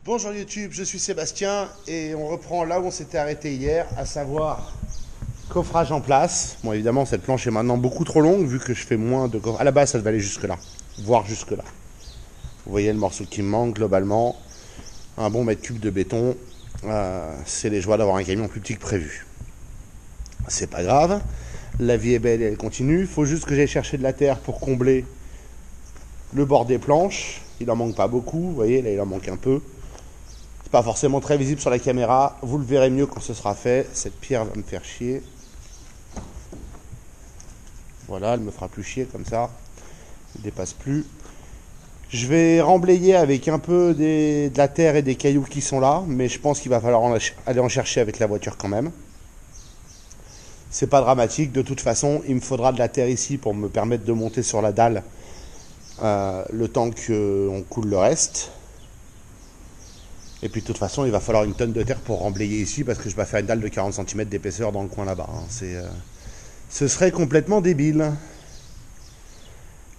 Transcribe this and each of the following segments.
Bonjour YouTube, je suis Sébastien et on reprend là où on s'était arrêté hier, à savoir coffrage en place. Bon, évidemment, cette planche est maintenant beaucoup trop longue vu que je fais moins de coffrage. À la base, ça devait aller jusque là, voire jusque là. Vous voyez le morceau qui me manque globalement. Un bon mètre cube de béton, c'est les joies d'avoir un camion plus petit que prévu. C'est pas grave, la vie est belle et elle continue. Il faut juste que j'aille chercher de la terre pour combler le bord des planches. Il en manque pas beaucoup, vous voyez, là il en manque un peu. C'est pas forcément très visible sur la caméra, vous le verrez mieux quand ce sera fait. Cette pierre va me faire chier. Voilà, elle me fera plus chier comme ça. Elle ne dépasse plus. Je vais remblayer avec un peu de la terre et des cailloux qui sont là, mais je pense qu'il va falloir aller en chercher avec la voiture quand même. C'est pas dramatique, de toute façon, il me faudra de la terre ici pour me permettre de monter sur la dalle le temps qu'on coule le reste. Et puis de toute façon, il va falloir une tonne de terre pour remblayer ici parce que je vais faire une dalle de 40 cm d'épaisseur dans le coin là-bas. Ce serait complètement débile.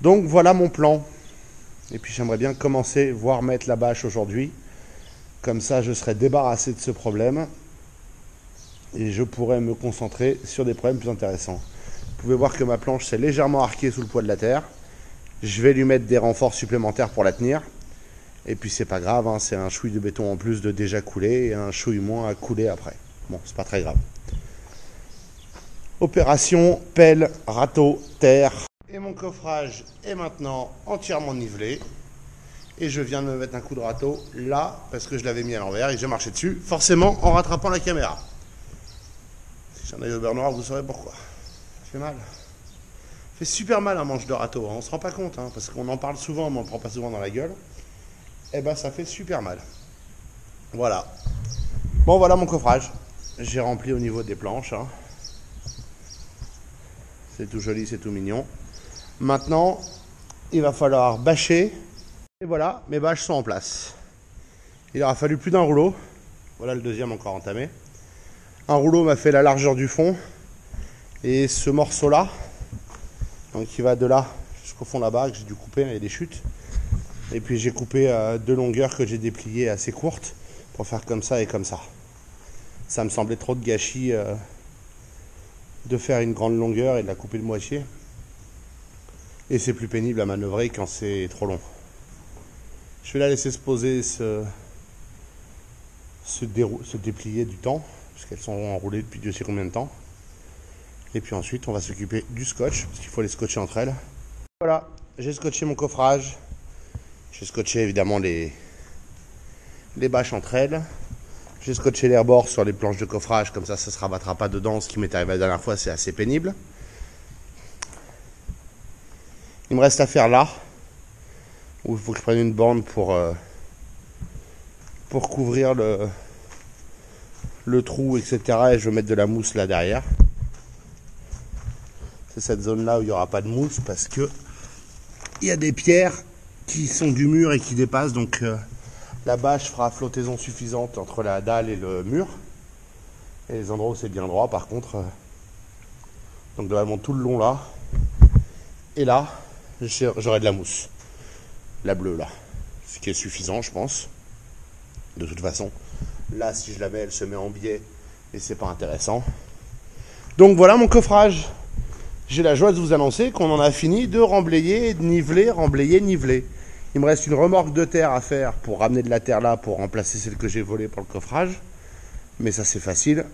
Donc voilà mon plan. Et puis j'aimerais bien commencer, voire mettre la bâche aujourd'hui. Comme ça, je serai débarrassé de ce problème. Et je pourrais me concentrer sur des problèmes plus intéressants. Vous pouvez voir que ma planche s'est légèrement arquée sous le poids de la terre. Je vais lui mettre des renforts supplémentaires pour la tenir. Et puis c'est pas grave, hein, c'est un chouille de béton en plus de déjà coulé et un chouille moins à couler après. Bon, c'est pas très grave. Opération pelle, râteau, terre. Et mon coffrage est maintenant entièrement nivelé. Et je viens de me mettre un coup de râteau là, parce que je l'avais mis à l'envers et j'ai marché dessus, forcément en rattrapant la caméra. Si j'en ai au beurre noir, vous saurez pourquoi. Ça fait mal. Ça fait super mal un manche de râteau, hein. On se rend pas compte, hein, parce qu'on en parle souvent, mais on ne prend pas souvent dans la gueule. Eh ben ça fait super mal. Voilà. Bon, voilà mon coffrage. J'ai rempli au niveau des planches, hein. C'est tout joli, c'est tout mignon. Maintenant, il va falloir bâcher. Et voilà, mes bâches sont en place. Il aura fallu plus d'un rouleau. Voilà le deuxième encore entamé. Un rouleau m'a fait la largeur du fond. Et ce morceau-là, donc qui va de là jusqu'au fond là-bas, que j'ai dû couper, il y a des chutes. Et puis j'ai coupé deux longueurs que j'ai dépliées assez courtes pour faire comme ça et comme ça. Ça me semblait trop de gâchis de faire une grande longueur et de la couper de moitié. Et c'est plus pénible à manœuvrer quand c'est trop long. Je vais la laisser se poser, se déplier du temps, parce qu'elles sont enroulées depuis Dieu sait combien de temps. Et puis ensuite on va s'occuper du scotch, parce qu'il faut les scotcher entre elles. Voilà, j'ai scotché mon coffrage. J'ai scotché évidemment les bâches entre elles. J'ai scotché les rebords sur les planches de coffrage, comme ça ne se rabattra pas dedans. Ce qui m'est arrivé la dernière fois, c'est assez pénible. Il me reste à faire là, où il faut que je prenne une bande pour couvrir le trou, etc. Et je vais mettre de la mousse là derrière. C'est cette zone là où il n'y aura pas de mousse parce que il y a des pierres qui sont du mur et qui dépassent, donc la bâche fera flottaison suffisante entre la dalle et le mur. Et les endroits où c'est bien droit par contre, donc vraiment tout le long là, et là j'aurai de la mousse, la bleue là, ce qui est suffisant je pense. De toute façon là si je la mets elle se met en biais et c'est pas intéressant. Donc voilà mon coffrage. J'ai la joie de vous annoncer qu'on en a fini de remblayer, de niveler, remblayer, niveler. Il me reste une remorque de terre à faire pour ramener de la terre là pour remplacer celle que j'ai volée pour le coffrage. Mais ça c'est facile.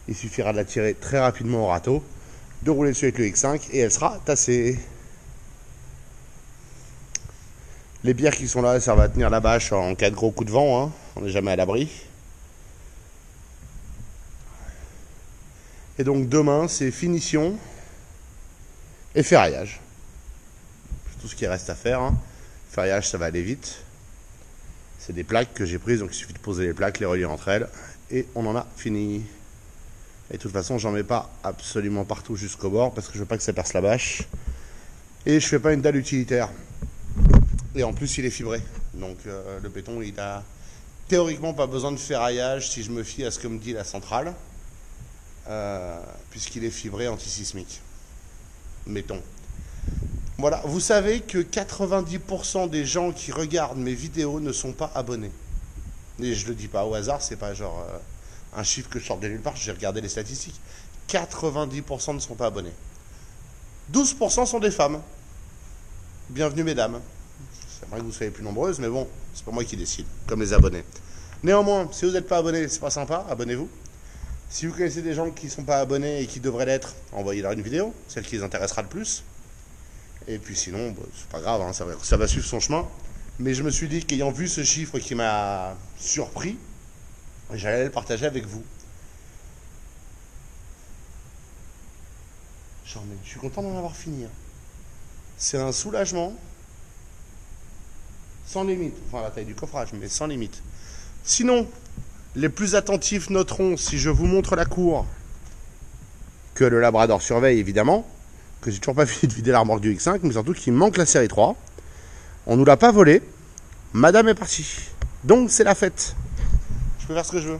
Il suffira de la tirer très rapidement au râteau, de rouler dessus avec le X5 et elle sera tassée. Les pierres qui sont là, ça va tenir la bâche en cas de gros coup de vent, hein. On n'est jamais à l'abri. Et donc demain c'est finition et ferraillage. Tout ce qui reste à faire, hein. Ferraillage ça va aller vite. C'est des plaques que j'ai prises, donc il suffit de poser les plaques, les relier entre elles et on en a fini. Et de toute façon j'en mets pas absolument partout jusqu'au bord parce que je veux pas que ça perce la bâche. Et je fais pas une dalle utilitaire. Et en plus il est fibré. Donc le béton il a théoriquement pas besoin de ferraillage si je me fie à ce que me dit la centrale. Puisqu'il est fibré antisismique. Mettons. Voilà, vous savez que 90% des gens qui regardent mes vidéos ne sont pas abonnés. Et je le dis pas au hasard, c'est pas genre un chiffre que je sors de nulle part, j'ai regardé les statistiques. 90% ne sont pas abonnés. 12% sont des femmes. Bienvenue mesdames. J'aimerais que vous soyez plus nombreuses, mais bon, c'est pas moi qui décide, comme les abonnés. Néanmoins, si vous n'êtes pas abonné, c'est pas sympa, abonnez-vous. Si vous connaissez des gens qui ne sont pas abonnés et qui devraient l'être, envoyez-leur une vidéo, celle qui les intéressera le plus. Et puis sinon, bah, c'est pas grave, hein, ça va suivre son chemin. Mais je me suis dit qu'ayant vu ce chiffre qui m'a surpris, j'allais le partager avec vous. Je suis content d'en avoir fini. Hein. C'est un soulagement sans limite. Enfin, la taille du coffrage, mais sans limite. Sinon, les plus attentifs noteront, si je vous montre la cour, que le Labrador surveille évidemment, que j'ai toujours pas fini de vider la remorque du X5, mais surtout qu'il me manque la série 3. On nous l'a pas volé. Madame est partie. Donc c'est la fête. Je peux faire ce que je veux.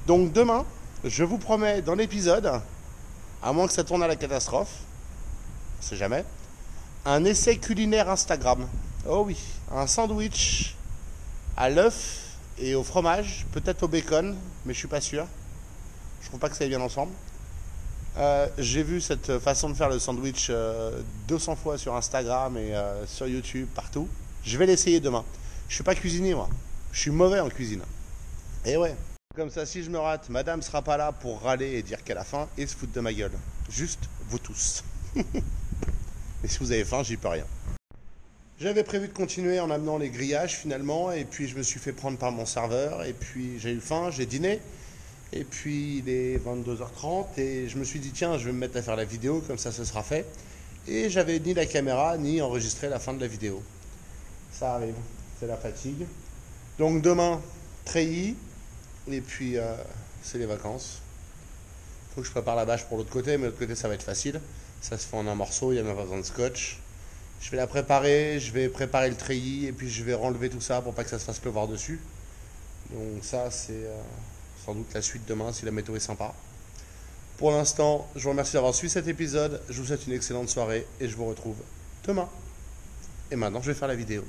Donc demain, je vous promets dans l'épisode, à moins que ça tourne à la catastrophe, on sait jamais, un essai culinaire Instagram. Oh oui, un sandwich à l'œuf et au fromage, peut-être au bacon, mais je suis pas sûr. Je trouve pas que ça aille bien ensemble. J'ai vu cette façon de faire le sandwich 200 fois sur Instagram et sur YouTube, partout. Je vais l'essayer demain. Je suis pas cuisinier moi. Je suis mauvais en cuisine. Et ouais. Comme ça, si je me rate, madame sera pas là pour râler et dire qu'elle a faim et se foutre de ma gueule. Juste vous tous. Et si vous avez faim, j'y peux rien. J'avais prévu de continuer en amenant les grillages finalement, et puis je me suis fait prendre par mon serveur, et puis j'ai eu faim, j'ai dîné, et puis il est 22h30, et je me suis dit tiens, je vais me mettre à faire la vidéo, comme ça ce sera fait. Et j'avais ni la caméra, ni enregistré la fin de la vidéo. Ça arrive, c'est la fatigue. Donc demain, treillis, et puis c'est les vacances. Il faut que je prépare la bâche pour l'autre côté, mais l'autre côté ça va être facile. Ça se fait en un morceau, il n'y a même pas besoin de scotch. Je vais la préparer, je vais préparer le treillis et puis je vais renlever tout ça pour pas que ça se fasse pleuvoir dessus. Donc ça c'est sans doute la suite demain si la météo est sympa. Pour l'instant, je vous remercie d'avoir suivi cet épisode. Je vous souhaite une excellente soirée et je vous retrouve demain. Et maintenant je vais faire la vidéo.